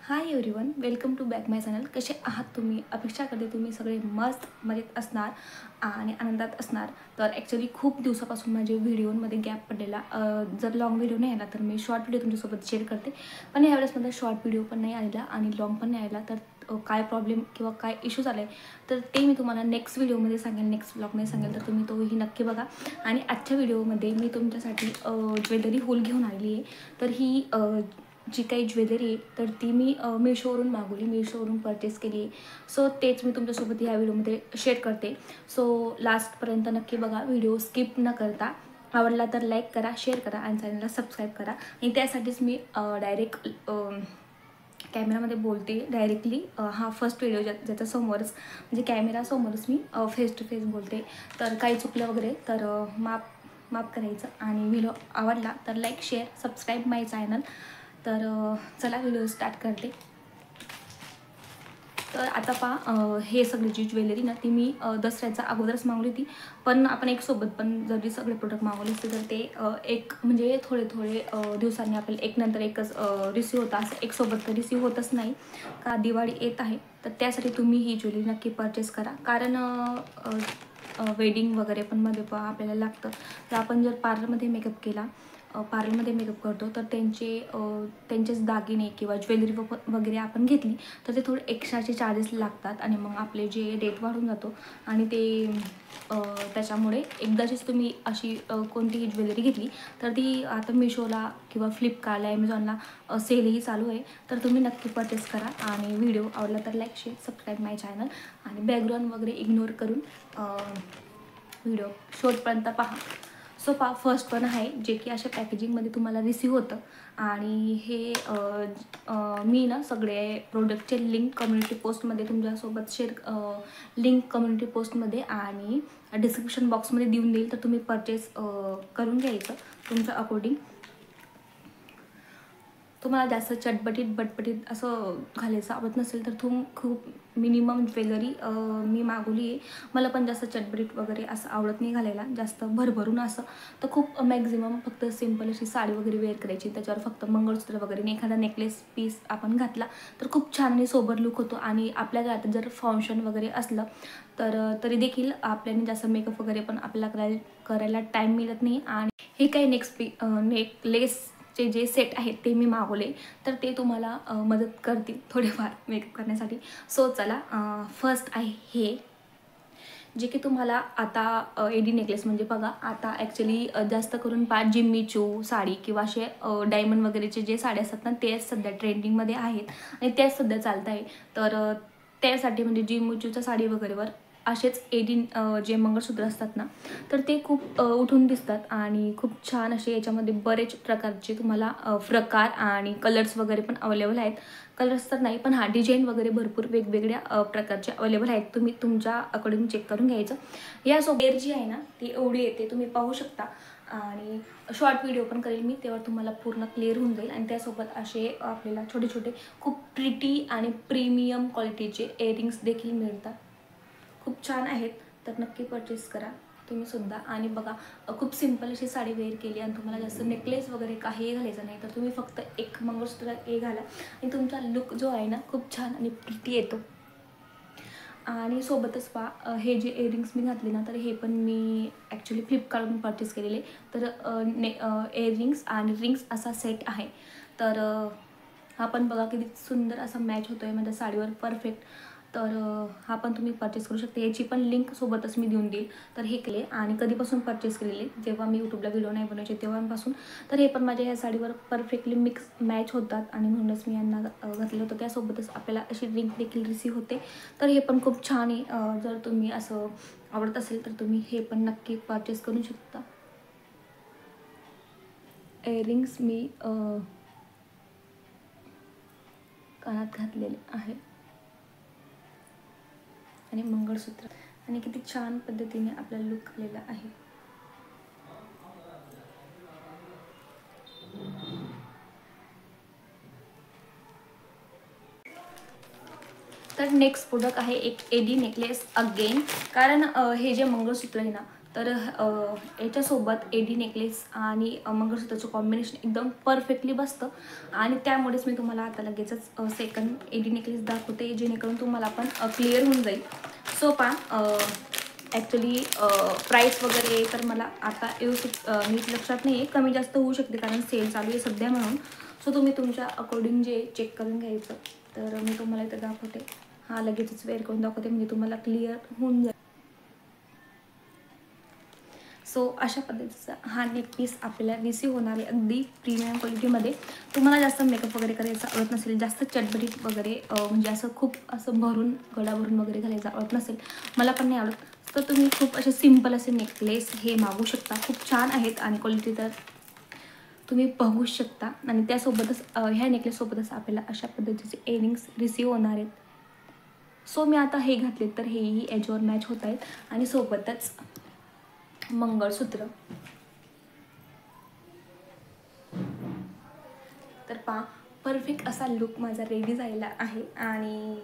High everyone, welcome to back my channel. कसे आहात तुम्ही? अपेक्षा करते तुम्ही सगळे मस्त मजेत असणार आणि आनंदात असणार. तर ॲक्च्युली खूप दिवसापासून माझे व्हिडिओमध्ये गॅप पडलेला. जर लॉंग व्हिडिओ नाही आला तर मी शॉर्ट व्हिडिओ तुमच्यासोबत शेअर करते, पण यावेळेस माझा शॉर्ट व्हिडिओ पण नाही आलेला आणि लॉंग पण नाही आला. तर काय प्रॉब्लेम किंवा काय इश्यूज आले तर ते मी तुम्हाला नेक्स्ट व्हिडिओमध्ये सांगेल, नेक्स्ट ब्लॉगमध्ये सांगेल. तर तुम्ही तोही नक्की बघा. आणि आजच्या व्हिडिओमध्ये मी तुमच्यासाठी ज्वेलरी होल घेऊन आलेली आहे. तर ही जी काही ज्वेलरी आहे तर ती मी मीशोवरून मागवली, मीशोवरून परचेस केली आहे. सो तेच मी तुमच्यासोबत या व्हिडिओमध्ये शेअर करते. सो लास्टपर्यंत नक्की बघा, व्हिडिओ स्किप न करता. आवडला तर लाईक करा, शेअर करा आणि चॅनलला सबस्क्राईब करा. आणि त्यासाठीच मी डायरेक्ट कॅमेरामध्ये बोलते डायरेक्टली. हा फर्स्ट व्हिडिओ ज्याच्या समोरच म्हणजे कॅमेरासमोरच मी फेस टू फेस बोलते. तर काही चुकलं वगैरे तर माफ करायचं. आणि व्हिडिओ आवडला तर लाईक, शेअर, सबस्क्राईब माय चॅनल. तर चला व्हिडिओ स्टार्ट करते. तर आता पहा, हे सगळी जी ज्वेलरी ना ती मी दसऱ्याच्या अगोदरच मागवली होती. पण आपण एक सोबत पण जरी सगळे प्रोडक्ट मागवले असते तर ते एक म्हणजे थोडे दिवसांनी आपल्याला एक नंतर एकच रिसीव होतं. असं एक सोबत तर रिसीव होतच नाही का. दिवाळी येत आहे तर त्यासाठी तुम्ही ही ज्वेलरी नक्की परचेस करा. कारण वेडिंग वगैरे पण मध्ये पण आपल्याला लागतं. तर आपण जर पार्लरमध्ये मेकअप केला, पार्लरमध्ये मेकअप करतो तर त्यांचेच दागिने किंवा ज्वेलरी वगैरे आपण घेतली तर ते थोडे एक्स्ट्राचे चार्जेस लागतात आणि मग आपले जे रेट वाढून जातो. आणि ते त्याच्यामुळे एकदाचीच तुम्ही अशी कोणतीही ज्वेलरी घेतली तर ती आता मिशोला किंवा फ्लिपकार्टला, ॲमेझॉनला सेलही चालू आहे. तर तुम्ही नक्की परचेस करा. आणि व्हिडिओ आवडला तर लाईक, शेअर, सबस्क्राईब माय चॅनल. आणि बॅकग्राऊंड वगैरे इग्नोर करून व्हिडिओ शेवटपर्यंत पहा. सो फर्स्ट वन आहे जे की अशा पॅकेजिंगमध्ये तुम्हाला रिसीव होतं. आणि हे मी ना सगळे प्रोडक्टचे लिंक कम्युनिटी पोस्टमध्ये तुमच्यासोबत शेअर, लिंक कम्युनिटी पोस्टमध्ये आणि डिस्क्रिप्शन बॉक्समध्ये देऊन देईल. तर तुम्ही परचेस करून घ्यायचं तुमच्या अकॉर्डिंग. तुम्हाला जास्त बटपटीत असं घालायचं आवडत नसेल तर खूप मिनिमम ज्वेलरी मी मागवली आहे. मला पण जास्त चटबटीत वगैरे असं आवडत नाही घालायला, जास्त भरभरून असं. तर खूप मॅक्झिमम फक्त सिम्पल अशी साडी वगैरे वेअर करायची, त्याच्यावर फक्त मंगळसूत्र वगैरे एखादा नेकलेस पीस आपण घातला तर खूप छान आणि सोबर लुक होतो. आणि आपल्या घरात जर फंक्शन वगैरे असलं तर तरी देखील आपल्याने जास्त मेकअप वगैरे पण आपल्याला करायला टाईम मिळत नाही. आणि हे काही नेकलेसचे जे सेट आहेत ते मी मागवले तर ते तुम्हाला मदत करतील थोडेफार मेकअप करण्यासाठी. सो चला, फर्स्ट आहे हे जे की तुम्हाला आता एडी नेकलेस म्हणजे बघा, आता ॲक्च्युली जास्त करून जिम्मीचू साडी किंवा असे डायमंड वगैरेचे जे साड्या असतात ना तेच सध्या ट्रेंडिंगमध्ये आहेत आणि त्याच सध्या चालत आहे. तर त्यासाठी म्हणजे जिम्मीचूच्या साडी वगैरेवर असेच एडी जे मंगळसूत्र असतात ना तर ते खूप उठून दिसतात. आणि खूप छान असे याच्यामध्ये बरेच प्रकारचे तुम्हाला प्रकार आणि कलर्स वगैरे पण अवेलेबल आहेत. कलर्स तर नाही पण डिझाईन वगैरे भरपूर वेगवेगळ्या प्रकारचे अवेलेबल आहेत. तुम्ही तुमच्या अकॉर्डिंग चेक करून घ्यायचं. यासोबत जी आहे ना ती एवढी येते, तुम्ही पाहू शकता. आणि शॉर्ट व्हिडिओ पण करेल मी, तेव्हा तुम्हाला पूर्ण क्लिअर होऊन जाईल. आणि त्यासोबत असे आपल्याला छोटे खूप प्रिटी आणि प्रीमियम क्वालिटीचे इयरिंग्स देखील मिळतात. खूप छान आहेत, तर नक्की परचेस करा तुम्ही सुद्धा. आणि बघा, खूप सिम्पल अशी साडी वेअर केली आणि तुम्हाला जास्त नेकलेस वगैरे काही घालायचं नाही तर तुम्ही फक्त एक मंगळसूत्र घाला आणि तुमचा लुक जो आहे ना खूप छान आणि प्रिटी येतो. आणि सोबतच हे जे इयरिंग्स मी घातले ना तर हे पण मी ॲक्च्युली फ्लिपकार्टवरून परचेस केलेले. तर इयरिंग्स आणि रिंग्स असा सेट आहे. तर हा पण बघा किती सुंदर असा मॅच होतो आहे माझ्या साडीवर परफेक्ट. तर हा पण तुम्ही परचेस करू शकता. याची पण लिंक सोबतच मी देऊन देईल. तर हे केले आणि कधीपासून परचेस केलेले, जेव्हा मी यूट्यूबला व्हिडिओ नाही बनवायचे तेव्हापासून. तर हे पण माझ्या या साडीवर परफेक्टली मिक्स मॅच होतात आणि म्हणूनच मी यांना घातलं होतं. त्यासोबतच आपल्याला अशी लिंक देखील रिसीव होते. तर हे पण खूप छान आहे. जर तुम्ही असं आवडत असेल तर तुम्ही हे पण नक्की परचेस करू शकता. इयरिंग्स मी कानात घातलेले आहे आणि मंगळसूत्र, आणि किती छान पद्धतीने आपला लुक आलेला आहे. तर नेक्स्ट प्रोडक्ट आहे एक एडी नेकलेस अगेन. कारण हे जे मंगळसूत्र आहे ना तर याच्यासोबत एडी नेकलेस आणि मंगळसूत्राचं कॉम्बिनेशन एकदम परफेक्टली बसतं आणि त्यामुळेच मी तुम्हाला आता लगेचच सेकंड एडी नेकलेस दाखवते, जेणेकरून तुम्हाला पण क्लिअर होऊन जाईल. सो ॲक्च्युली प्राईस वगैरे तर मला आता व्यवस्थित नीट लक्षात नाही आहे, कमी जास्त होऊ शकते कारण सेल चालू आहे सध्या म्हणून. सो तुम्ही तुमच्या अकॉर्डिंग जे चेक करून घ्यायचं. तर मी तुम्हाला इथं दाखवते, हा लगेचच वेअर करून दाखवते म्हणजे तुम्हाला क्लिअर होऊन जाईल. सो अशा पद्धतीचा हा नेक पीस आपल्याला रिसीव होणार आहे अगदी प्रीमियम क्वालिटीमध्ये. तुम्हाला जास्त मेकअप वगैरे करायचा आवडत नसेल, जास्त चटबटीत वगैरे म्हणजे असं खूप असं भरून गळा भरून वगैरे घालायचा आवडत नसेल, मला पण नाही आवडत, तर तुम्ही खूप असे सिम्पल असे नेकलेस हे मागवू शकता. खूप छान आहेत आणि क्वालिटी तर तुम्ही बघू शकता. आणि त्यासोबतच ह्या नेकलेससोबतच आपल्याला अशा पद्धतीचे इयरिंग्स रिसीव होणार आहेत. सो मी आता हे घातले तर हेही याच्यावर मॅच होत आहेत आणि सोबतच मंगळसूत्र. तर परफेक्ट असा लुक माझा रेडी झालेला आहे आणि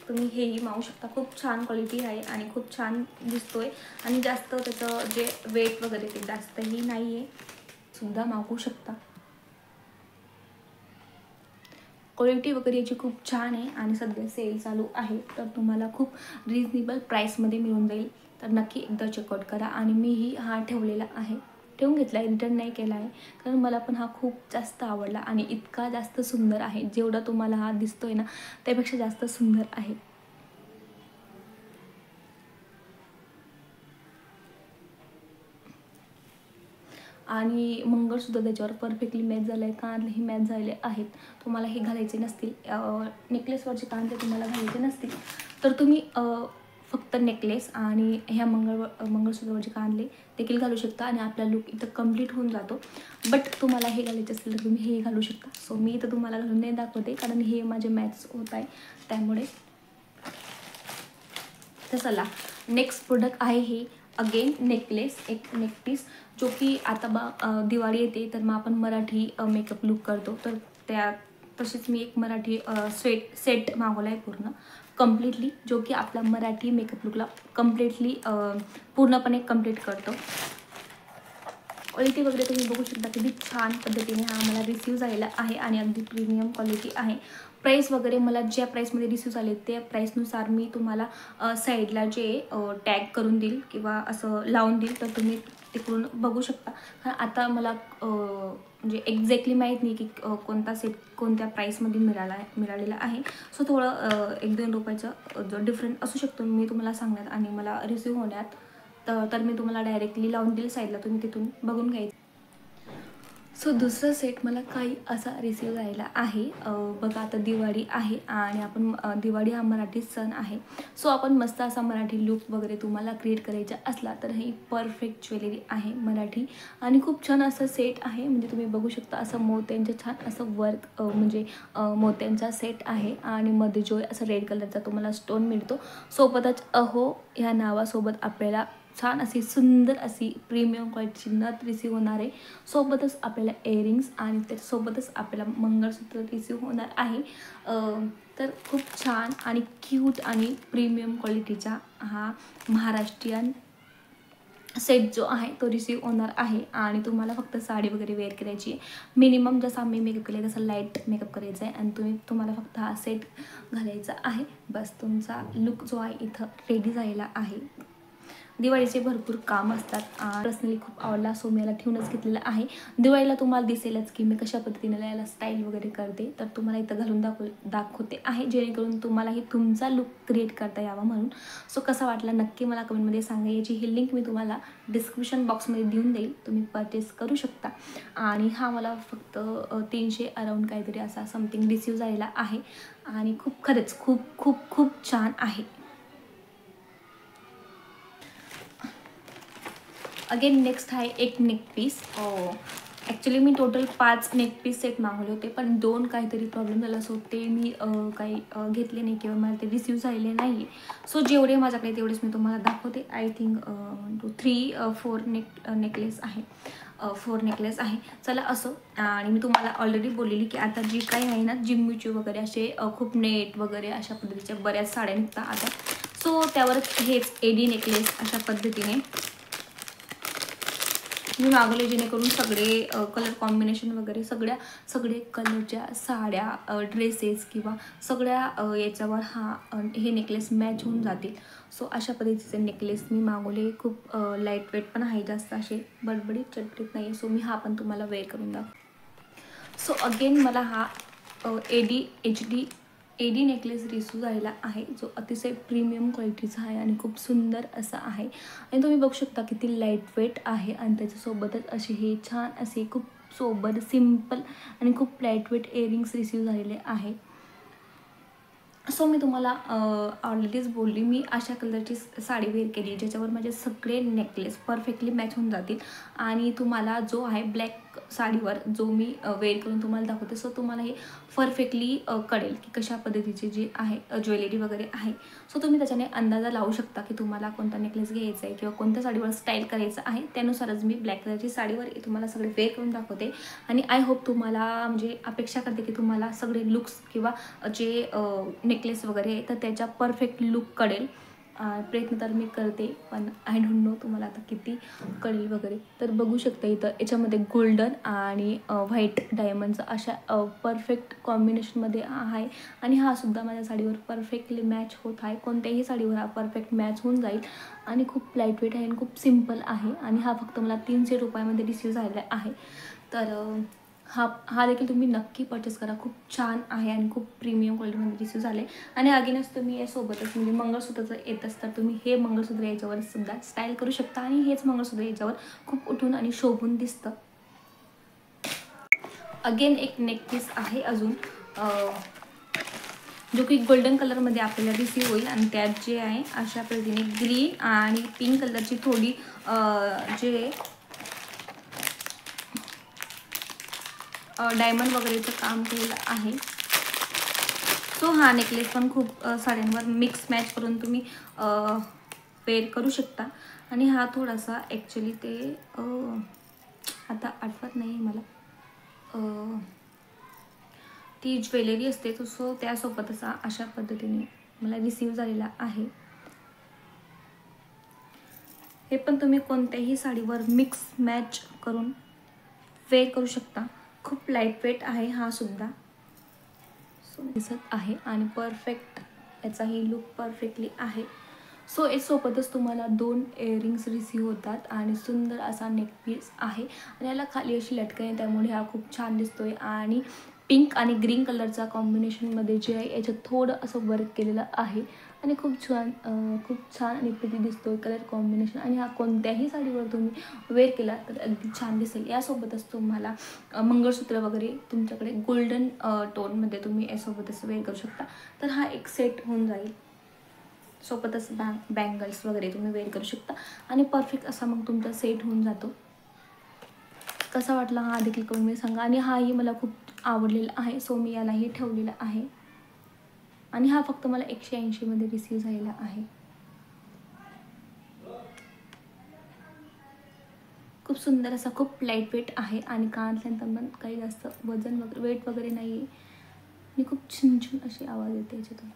तुम्ही हेही मागू शकता. खूप छान क्वालिटी आहे आणि खूप छान दिसतोय आणि जास्त त्याचं जे वेट वगैरे ते जास्तही नाही आहे, सुद्धा मागू शकता. क्वालिटी वगैरे याची खूप छान आहे आणि सध्या सेल चालू आहे, तर तुम्हाला खूप रिजनेबल प्राईसमध्ये मिळून जाईल. तर नक्की एकदा चेकआउट करा. आणि मीही हा ठेवलेला आहे, ठेवून घेतला आहे, रिटर्न नाही केला आहे, कारण मला पण हा खूप जास्त आवडला आणि इतका जास्त सुंदर आहे. जेवढा तुम्हाला हा दिसतोय ना त्यापेक्षा जास्त सुंदर आहे. आणि मंगळसूत्र त्याच्यावर परफेक्टली मॅच झालं आहे, कानातलेही मॅच झालेले आहेत. तुम्हाला हे घालायचे नसतील, नेकलेसवरचे कानातले तुम्हाला घालायचे नसतील, तर तुम्ही फक्त नेकलेस आणि ह्या मंगळसूत्रावरचे कानातले देखील घालू शकता आणि आपला लुक इथं कंप्लीट होऊन जातो. बट तुम्हाला हे घालायचे असेल तर तुम्ही हे घालू शकता. सो मी इथं तुम्हाला घालून नाही दाखवते कारण हे माझे मॅच होत आहे त्यामुळे. तर चला, नेक्स्ट प्रोडक्ट आहे हे अगेन नेकलेस, एक नेक पीस, जो की आता दिवाळी येते तर मग आपण मराठी मेकअप लुक करतो, तर त्या तसेच मी एक मराठी सेट मागवला आहे पूर्ण कम्प्लिटली, जो की आपला मराठी मेकअप लुकला कम्प्लिटली पूर्णपणे कंप्लीट करतो. क्वालिटी वगैरे तुम्ही बघू शकता किती छान पद्धतीने हा मला रिसीव झालेला आहे आणि अगदी प्रीमियम क्वालिटी आहे. प्राईस वगैरे मला ज्या प्राईसमध्ये रिसीव झाले त्या प्राईसनुसार मी तुम्हाला साईडला जे टॅग करून देईल किंवा असं लावून देईल, तर तुम्ही तिकडून बघू शकता. कारण आता मला म्हणजे एक्झॅक्टली माहीत नाही की कोणता सेट कोणत्या प्राईसमध्ये मिळालेला आहे. सो थोडं 1-2 रुपयाचं जो डिफरंट असू शकतो मी तुम्हाला सांगण्यात आणि मला रिसीव होण्यात, तर मी तुम्हाला डायरेक्टली लावून देईल साईडला, तुम्ही तिथून बघून घ्यायचं. सो दुसरा सेट मला काही असा रिसीव झालेला आहे. बघा आता दिवाळी आहे आणि आपण दिवाळी हा मराठी सण आहे. सो आपण मस्त असा मराठी लुक वगैरे तुम्हाला क्रिएट करायचा असला तर ही परफेक्ट ज्वेलरी आहे मराठी आणि खूप छान असं सेट आहे. म्हणजे तुम्ही बघू शकता असं मोत्यांचं छान असं वर्क, म्हणजे मोत्यांचा सेट आहे आणि मध्ये जो असं रेड कलरचा तुम्हाला स्टोन मिळतो. सोबतच अहो ह्या नावासोबत आपल्याला छान अशी सुंदर अशी प्रीमियम क्वालिटीची नथ रिसीव होणार आहे. सोबतच आपल्याला इयरिंग्स आणि त्याच्यासोबतच आपल्याला मंगळसूत्र रिसीव होणार आहे. तर खूप छान आणि क्यूट आणि प्रीमियम क्वालिटीचा हा महाराष्ट्रीयन सेट जो आहे तो रिसीव होणार आहे. आणि तुम्हाला फक्त साडी वगैरे वेअर करायची आहे. मिनिमम जसं आम्ही मेकअप केला तसा लाईट मेकअप करायचा आहे आणि तुम्हाला फक्त हा सेट घालायचा आहे. बस तुमचा लुक जो आहे इथं रेडी झालेला आहे. दिवाळीचे भरपूर काम असतात. पर्सनली खूप आवडला, सो मी याला ठेवूनच घेतलेला आहे. दिवाळीला तुम्हाला दिसेलच की मी कशा पद्धतीने याला स्टाईल वगैरे करते, तर तुम्हाला इथं घालून दाखवते आहे, जेणेकरून तुम्हालाही तुमचा लुक क्रिएट करता यावा म्हणून. सो कसा वाटला नक्की मला कमेंटमध्ये सांगा. याची ही लिंक मी तुम्हाला डिस्क्रिप्शन बॉक्समध्ये देऊन देईल, तुम्ही परचेस करू शकता. आणि हा मला फक्त 300 अराउंड काहीतरी असा समथिंग रिसीव झालेला आहे आणि खरंच खूप खूप खूप छान आहे. अगेन नेक्स्ट आहे एक नेक पीस. ॲक्च्युली मी टोटल 5 नेक पीस सेट मागवले होते, पण 2 काहीतरी प्रॉब्लेम झाला, सो ते मी काही घेतले नाही किंवा मला ते रिसीव झालेले नाही आहे. सो जेवढे माझ्याकडे तेवढेच मी तुम्हाला दाखवते. आय थिंक 1 2 3 4 नेकलेस आहे, 4 नेकलेस आहे. चला असं, आणि मी तुम्हाला ऑलरेडी बोललेली की आता जी काही आहे ना जिम्मीची वगैरे असे खूप नेट वगैरे अशा पद्धतीच्या बऱ्याच साड्या निघतात आता. सो त्यावर हेच एडी नेकलेस अशा पद्धतीने मी मागवले जेणेकरून सगळे कलर कॉम्बिनेशन वगैरे सगळे कलरच्या साड्या, ड्रेसेस किंवा सगळ्या याच्यावर हे नेकलेस मॅच होऊन जातील. सो अशा पद्धतीचे नेकलेस मी मागवले. खूप लाईट वेट पण आहे, जास्त असे बडबडीत चटपटीत नाही. सो मी हा पण तुम्हाला वेअर करून दाखव. सो अगेन मला हा एडी नेकलेस रिसीव झालेला आहे, जो अतिशय प्रीमियम क्वालिटीचा आहे आणि खूप सुंदर असा आहे. आणि तुम्ही बघू शकता किती लाईट वेट आहे आणि त्याच्यासोबतच असे हे छान असे खूप सोबर सिम्पल आणि खूप लाईट वेट इयरिंग्स रिसीव झालेले आहे. सो मी तुम्हाला ऑलरेडीच बोलली, मी अशा कलरची साडी वेअर केली ज्याच्यावर माझे सगळे नेकलेस परफेक्टली मॅच होऊन जातील. आणि तुम्हाला जो आहे ब्लॅक साडीवर जो मी वेअर करून तुम्हाला दाखवते, सो तुम्हाला हे परफेक्टली कळेल की कशा पद्धतीची जी आहे ज्वेलरी वगैरे आहे. सो तुम्ही त्याच्याने अंदाजा लावू शकता की तुम्हाला कोणता नेकलेस घ्यायचा आहे किंवा कोणत्या साडीवर स्टाईल करायचं आहे. त्यानुसारच मी ब्लॅक कलरची साडीवर तुम्हाला सगळे वेअर करून दाखवते. आणि आय होप तुम्हाला म्हणजे अपेक्षा करते की तुम्हाला सगळे लुक्स किंवा जे नेकलेस वगैरे आहे तर त्याच्या परफेक्ट लुक कळेल. प्रयत्न तर मी करते, पण आय डोंट नो तुम्हाला आता किती कळेल वगैरे. तर बघू शकता इथं याच्यामध्ये गोल्डन आणि व्हाईट डायमंडचं अशा परफेक्ट कॉम्बिनेशनमध्ये आहे. आणि हा सुद्धा माझ्या साडीवर परफेक्टली मॅच होत आहे. कोणत्याही साडीवर हा परफेक्ट मॅच होऊन जाईल. आणि खूप लाईट वेट आहे आणि खूप सिम्पल आहे. आणि हा फक्त मला 300 रुपयामध्ये रिसीव झालेला आहे. तर हा देखील तुम्ही नक्की परचेस करा. खूप छान आहे आणि खूप प्रीमियम क्वालिटीमध्ये रिसीव झाले. आणि अगेनच तुम्ही यासोबतच म्हणजे मंगळसूत्राचं येतच तर तुम्ही हे मंगळसूत्र याच्यावर सुद्धा स्टाईल करू शकता. आणि हेच मंगळसूत्र याच्यावर खूप उठून आणि शोभून दिसतं. अगेन एक नेकपीस आहे अजून, जो की गोल्डन कलरमध्ये आपल्याला रिसीव होईल. आणि त्यात जे आहे अशा पद्धतीने ग्रीन आणि पिंक कलरची थोडी जे डायमंड वगैरेचं काम केलेलं आहे. सो हा नेकलेस पण खूप साड्यांवर मिक्स मॅच करून तुम्ही वेअर करू शकता. आणि हा थोडासा ॲक्च्युली ते आता आठवत नाही मला, ती ज्वेलरी असते सो त्यासोबतच अशा पद्धतीने मला रिसीव झालेला आहे. हे पण तुम्ही कोणत्याही साडीवर मिक्स मॅच करून वेअर करू शकता. खूप लाईट वेट आहे हा सुद्धा. सो दिसत आहे आणि परफेक्ट याचाही लुक परफेक्टली आहे. सो यासोबतच तुम्हाला 2 इयरिंग्स रिसीव होतात आणि सुंदर असा नेकपीस आहे. आणि याला खाली अशी लटकन आहे, त्यामुळे हा खूप छान दिसतोय. आणि पिंक आणि ग्रीन कलरचा कॉम्बिनेशनमध्ये जे आहे याच्यात थोडं असं वर्क केलेलं आहे. आणि खूप छान आणि प्रिटी दिसतोय कलर कॉम्बिनेशन. आणि हा कोणत्याही साडीवर तुम्ही वेअर केला तर अगदी छान दिसेल. यासोबतच तुम्हाला मंगळसूत्र वगैरे तुमच्याकडे गोल्डन टोनमध्ये तुम्ही यासोबतच वेअर करू शकता. तर हा एक सेट होऊन जाईल. सोबतच बँगल्स वगैरे तुम्ही वेअर करू शकता. आणि परफेक्ट असा मग तुमचा सेट होऊन जातो. कसा वाटला हा देखील कमेंटमध्ये सांगा. आणि हाही मला खूप आवडलेला आहे, सो मी यालाही ठेवलेला आहे. आणि हा फक्त मला 180 मध्ये रिसीव झालेला आहे. खूप सुंदर असा, खूप लाईट वेट आहे. आणि कानातल्यांत पण काही जास्त वजन वगैरे वेट वगैरे नाही आहे. आणि खूप छुन अशी आवाज येते याच्यातून.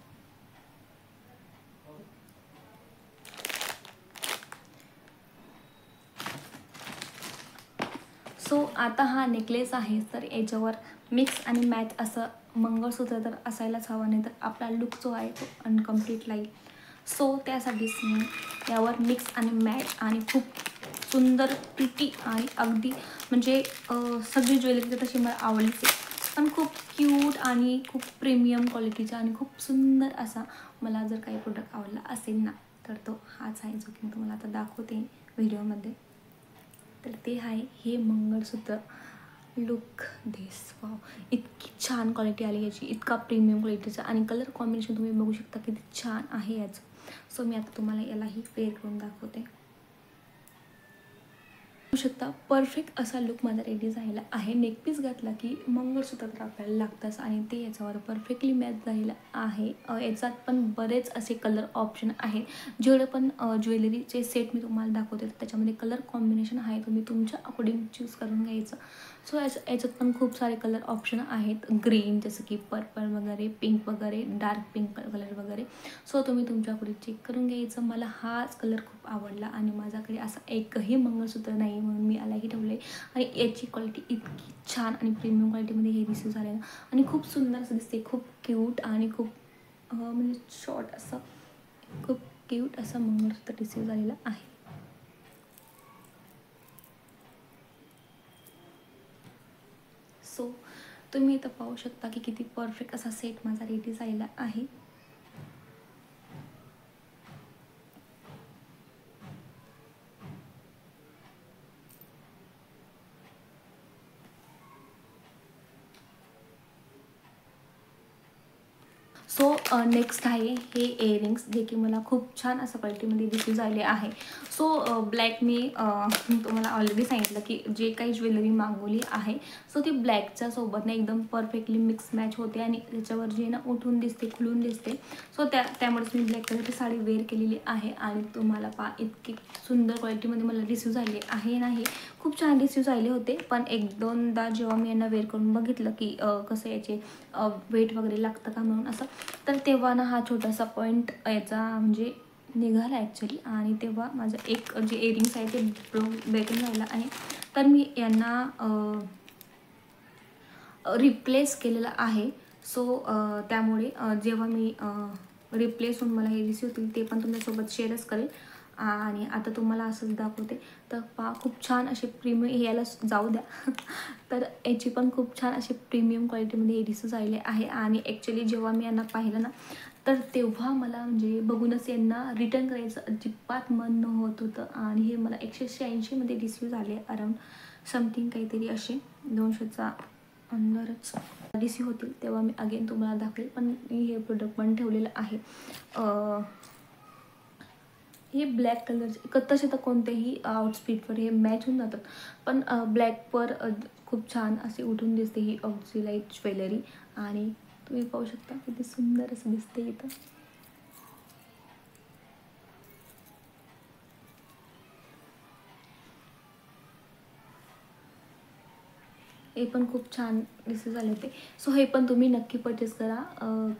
सो आता हा नेकलेस आहे तर याच्यावर मिक्स आणि मॅच असं मंगळसूत्र तर असायलाच हवं, नाही तर आपला लुक जो आहे तो अनकम्प्लीट राहील. सो त्यासाठीच मी यावर मिक्स आणि मॅच आणि खूप सुंदर प्रिटी आणि अगदी म्हणजे सगळी ज्वेलरी तशी मला आवडलीच आहे, पण खूप क्यूट आणि खूप प्रीमियम क्वालिटीचा आणि खूप सुंदर असा मला जर काही प्रोडक्ट आवडला असेल ना तर तो हाच आहे, जो की मी तुम्हाला आता दाखवते व्हिडिओमध्ये. तर ते आहे हे मंगळसूत्र. लुक दिस, वाव, इतकी छान क्वालिटी आली याची, इतका प्रीमियम क्वालिटीचा. आणि कलर कॉम्बिनेशन तुम्ही बघू शकता किती छान आहे याचं. सो मी आता तुम्हाला यालाही वेअर करून दाखवते. बघू शकता परफेक्ट असा लुक माझा रेडी झालेला आहे. नेकपीस घातला की मंगळसूत्र तर आपल्याला लागतंच आणि ते याच्यावर परफेक्टली मॅच झालेलं आहे. याच्यात पण बरेच असे कलर ऑप्शन आहेत. जेवढे पण ज्वेलरीचे सेट मी तुम्हाला दाखवते त्याच्यामध्ये कलर कॉम्बिनेशन आहे, तुम्ही तुमच्या अकॉर्डिंग चूज करून घ्यायचं. सो याच्यात पण खूप सारे कलर ऑप्शन आहेत, ग्रीन जसं की पर्पल वगैरे, पिंक वगैरे, डार्क पिंक कलर वगैरे. सो तुम्ही तुमच्याकडे चेक करून घ्यायचं. मला हाच कलर खूप आवडला आणि माझ्याकडे असं एकही मंगळसूत्र नाही म्हणून मी यालाही ठेवले. आणि याची क्वालिटी इतकी छान आणि प्रीमियम क्वालिटीमध्ये हे रिसीव झालेलं आणि खूप सुंदर असं दिसते, खूप क्यूट आणि खूप म्हणजे शॉर्ट असं खूप क्यूट असं मंगळसूत्र रिसीव झालेलं आहे. सो तुम्ही इथं पाहू शकता की किती परफेक्ट असा सेट माझा रेडी झालेला आहे. सो नेक्स्ट आहे हे इयरिंग्स, जे की मला खूप छान असं क्वालिटीमध्ये रिसीव झाले आहे. सो ब्लॅक मी तुम्हाला ऑलरेडी सांगितलं की जे काही ज्वेलरी मागवली आहे सो ती ब्लॅकच्या सोबत ना एकदम परफेक्टली मिक्स मॅच होते आणि त्याच्यावर जे ना उठून दिसते, खुलून दिसते. सो त्यामुळेच मी ब्लॅक कलरची साडी वेअर केलेली आहे आणि तुम्हाला इतकी सुंदर क्वालिटीमध्ये मला रिसीव झाले आहे नाही, खूप छान रिसीव झाले होते. पण एक दोनदा जेव्हा मी यांना वेअर करून बघितलं की कसं याचे वेट वगैरे लागतं का म्हणून असं, तर तेव्हा ना हा छोटासा पॉईंट याचा म्हणजे निघाला ॲक्च्युली. आणि तेव्हा माझं एक जे इयरिंग्स आहे ते ब्रेकिंग झालं आहे. तर मी यांना रिप्लेस केलेलं आहे. सो त्यामुळे जेव्हा मी रिप्लेस होऊन मला हे रिसीव होतील ते पण तुमच्यासोबत शेअरच करेल. आणि आता तुम्हाला असंच दाखवते. तर खूप छान असे प्रीमियम, याला जाऊ द्या तर याची पण खूप छान अशी प्रीमियम क्वालिटीमध्ये हे रिसीव झालेले आहे. आणि ॲक्च्युली जेव्हा मी यांना पाहिलं ना तर तेव्हा मला म्हणजे बघूनच यांना रिटर्न करायचं अजिबात मन न होत होतं. आणि हे मला 186मध्ये रिसीव झाले, अराऊंड समथिंग काहीतरी असे 200चा अंदरच रिसीव होतील. तेव्हा मी अगेन तुम्हाला दाखवेल. पण मी हे प्रोडक्ट पण ठेवलेलं आहे. हे ब्लॅक कलरचे तसे तर कोणत्याही आउटफिटवर हे मॅच होऊन जातात. पण ब्लॅकवर खूप छान असे उठून दिसते ही ऑक्झिलाइट ज्वेलरी. आणि तुम्ही पाहू शकता किती सुंदर असं दिसते इथं. हे पण खूप छान रिसीव झाले होते. सो हे पण तुम्ही नक्की परचेस करा.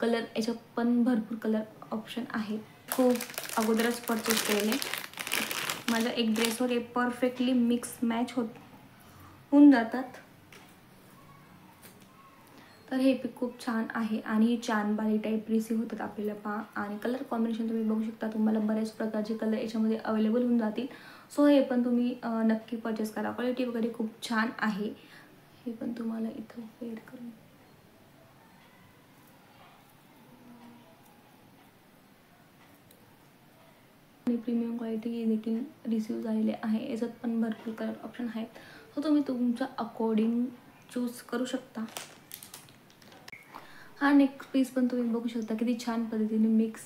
कलर याच्यात पण भरपूर कलर ऑप्शन आहे. खूप अगोदरच परचेस केलेले. माझ्या एक ड्रेसवर हे परफेक्टली मिक्स मॅच होऊन जातात. तर हे पीक खूप छान आहे आणि ही चांदबारी टाईप रिसीव होतात आपल्याला आणि कलर कॉम्बिनेशन तुम्ही बघू शकता. तुम्हाला बऱ्याच प्रकारचे कलर याच्यामध्ये अवेलेबल होऊन जातील. सो हे पण तुम्ही नक्की परचेस करा. क्वालिटी वगैरे खूप छान आहे. हे पण तुम्हाला इथं वेअर करून आणि प्रीमियम क्वालिटी देखील रिसीव झालेले आहे. याच्यात पण भरपूर कलर ऑप्शन आहेत. सो तुम्ही तुमच्या अकॉर्डिंग चूज करू शकता. हा नेक्स्ट पीस पण तुम्ही बघू शकता किती छान पद्धतीने मिक्स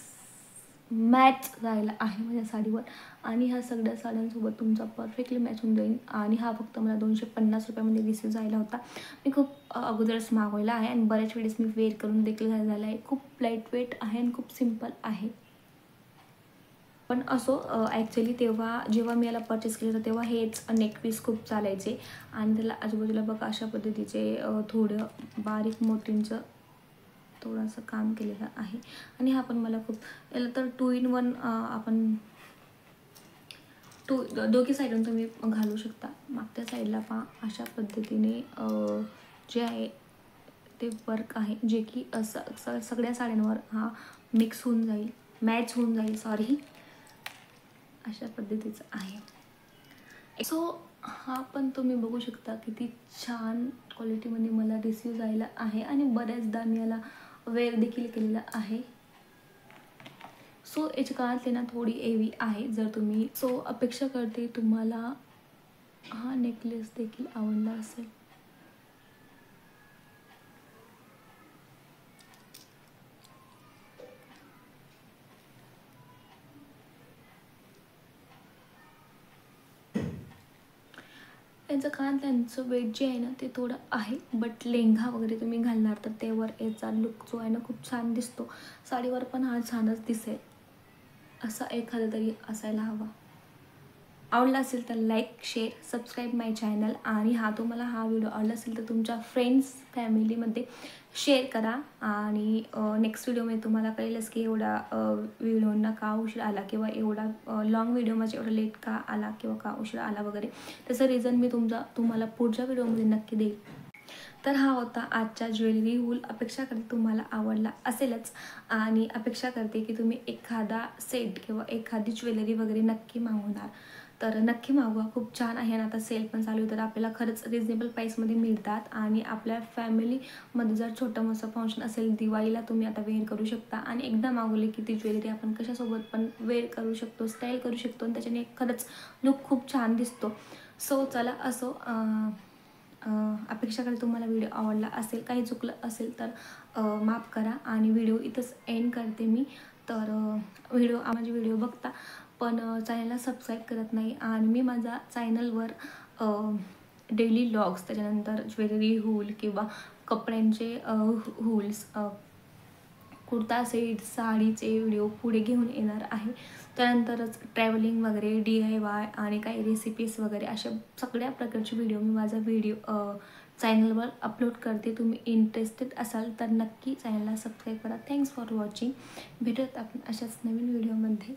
मॅच झालेला आहे माझ्या साडीवर. आणि ह्या सगळ्या साड्यांसोबत तुमचा परफेक्टली मॅच होऊन जाईल. आणि हा फक्त मला 250 रिसीव झाला होता. मी खूप अगोदरच मागवला आहे आणि बऱ्याच वेळेस मी वेअर करून देखील झालेला आहे. खूप लाईट वेट आहे आणि खूप सिम्पल आहे. पण असो ॲक्च्युली तेव्हा जेव्हा मी याला परचेस केलं होतं तेव्हा हेच नेक पीस खूप चालायचे. आणि त्याला आजूबाजूला बघा अशा पद्धतीचे थोडं बारीक मोतींचं थोडंसं काम केलेलं आहे. आणि हा पण मला खूप, याला तर 2 in 1 आपण दोघी साईडून तुम्ही घालू शकता. मागच्या साईडला अशा पद्धतीने जे आहे ते वर्क आहे, जे की सगळ्या साड्यांवर हा मिक्स होऊन जाईल, मॅच होऊन जाईल, सॉरी, अशा पद्धतीचं आहे. सो हा पण तुम्ही बघू शकता किती छान क्वालिटीमध्ये मला रिसीव झालेला आहे. आणि बऱ्याचदा मी याला वेअर देखील केलेला आहे. सो याची काळातली ना थोडी हेवी आहे. जर तुम्ही अपेक्षा करते तुम्हाला हा नेकलेस देखील आवडला असेल. यांचं कानातल्यांचं वेट जे आहे ना ते थोडं आहे. बट लेंघा वगैरे तुम्ही घालणार तर त्यावर याचा लुक जो आहे ना खूप छान दिसतो. साडीवर पण हा छानच दिसेल. असा एखादा तरी असायला हवा. आवडला असेल तर लाईक, शेअर, सबस्क्राईब माय चॅनल. आणि तुम्हाला हा व्हिडिओ आवडला असेल तर तुमच्या फ्रेंड्स फॅमिलीमध्ये शेअर करा. आणि नेक्स्ट व्हिडिओमध्ये तुम्हाला कळेलच की एवढा व्हिडिओंना का उशीर आला किंवा एवढा लॉंग व्हिडिओ माझे एवढा लेट का आला किंवा का उशीर आला वगैरे. त्याचं रिझन मी तुम्हाला पुढच्या व्हिडिओमध्ये नक्की देईल. तर हा होता आजचा ज्वेलरी हूल. अपेक्षा करते तुम्हाला आवडला असेलच आणि अपेक्षा करते की तुम्ही एखादा सेट किंवा एखादी ज्वेलरी वगैरे नक्की मागवणार. तर नक्की मागवा, खूप छान आहे. आणि आता सेल पण चालू आहे तर आपल्याला खरंच रिजनेबल प्राईसमध्ये मिळतात. आणि आपल्या फॅमिलीमध्ये जर छोटं मोठं फंक्शन असेल, दिवाळीला तुम्ही आता वेअर करू शकता. आणि एकदा मागवली की ती ज्वेलरी आपण कशासोबत पण वेअर करू शकतो, स्टाईल करू शकतो आणि त्याच्याने खरंच लुक खूप छान दिसतो. सो चला असो, अपेक्षा करते तुम्हाला व्हिडिओ आवडला असेल. काही चुकलं असेल तर माफ करा. आणि व्हिडिओ इथंच एंड करते मी. तर माझे व्हिडिओ बघता पण चॅनलला सबस्क्राईब करत नाही. आणि मी माझ्या चॅनलवर डेली व्लॉग्स, त्याच्यानंतर ज्वेलरी हूल किंवा कपड्यांचे हूल्स, कुर्ता सेट, साडीचे व्हिडिओ पुढे घेऊन येणार आहे. त्यानंतरच ट्रॅव्हलिंग वगैरे, DIY आणि काही रेसिपीज वगैरे अशा सगळ्या प्रकारचे व्हिडिओ मी माझा चॅनलवर अपलोड करते. तुम्ही इंटरेस्टेड असाल तर नक्की चॅनलला सबस्क्राईब करा. Thanks for watching. भेटूयात आपण अशाच नवीन व्हिडिओमध्ये.